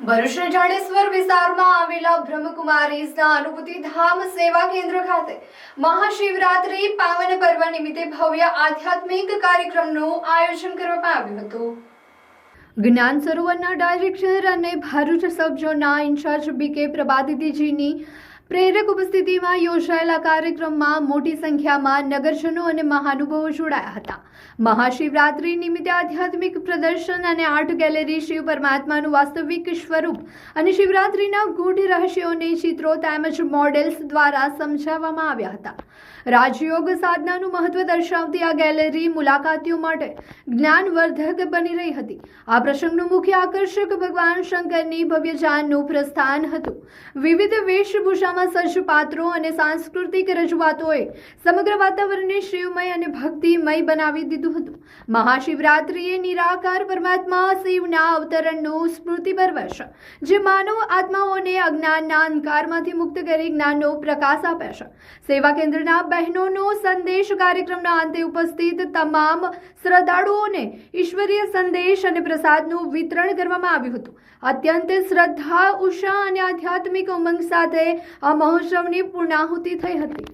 ભરૂચના જાડેશ્વર વિસ્તારમાં આવેલા બ્રહ્મકુમારીઝના અનુભૂતિ ધામ સેવા કેન્દ્ર ખાતે મહાશિવરાત્રી પાવન પર્વ નિમિત્તે ભવ્ય આધ્યાત્મિક કાર્યક્રમનું આયોજન કરવામાં આવ્યું હતું। જ્ઞાન સરોવરના ડાયરેક્ટર અને ભરૂચ સબ ઝોનના ઇન્ચાર્જ બીકે પ્રભાદીજીની પ્રેરક ઉપસ્થિતિમાં યોજાયેલા કાર્યક્રમમાં મોટી સંખ્યામાં નગરજનો અને મહાનુભાવો જોડાયા હતા। મહાશિવરાત્રી નિમિત્તે આધ્યાત્મિક પ્રદર્શન અને આર્ટ ગેલેરી શિવ પરમાત્માનું વાસ્તવિક સ્વરૂપ અને શિવરાત્રીના ગૂઢ રહસ્યોને ચિત્રો તેમજ મોડેલ્સ દ્વારા સમજાવવામાં આવ્યા હતા। રાજયોગ સાધનાનું મહત્વ દર્શાવતી આ ગેલેરી મુલાકાતીઓ માટે જ્ઞાનવર્ધક બની રહી હતી। આ પ્રસંગનું મુખ્ય આકર્ષક ભગવાન શંકરની ભવ્ય જાનનું પ્રસ્થાન હતું। વિવિધ વેશભૂષામાં સજ્જ પાત્રો અને સાંસ્કૃતિક રજૂઆતોએ સમગ્ર વાતાવરણને શિવમય અને ભક્તિમય બનાવી દીધું હતું। મહાશિવરાત્રી એ નિરાકાર પરમાત્મા શિવના અવતરણનું સ્મૃતિ પર્વ છે, જે માનવ આત્માઓને અજ્ઞાનના અંધકારમાંથી મુક્ત કરી જ્ઞાનનો પ્રકાશ આપે છે। સેવા કેન્દ્રના બહેનોનો સંદેશ કાર્યક્રમના અંતે ઉપસ્થિત તમામ શ્રદ્ધાળુઓને ઈશ્વરીય સંદેશ અને પ્રસાદનું વિતરણ કરવામાં આવ્યું હતું। અત્યંત શ્રદ્ધા, ઉત્સાહ અને આધ્યાત્મિક ઉમંગ સાથે આ મહોત્સવની પૂર્ણાહુતિ થઈ હતી।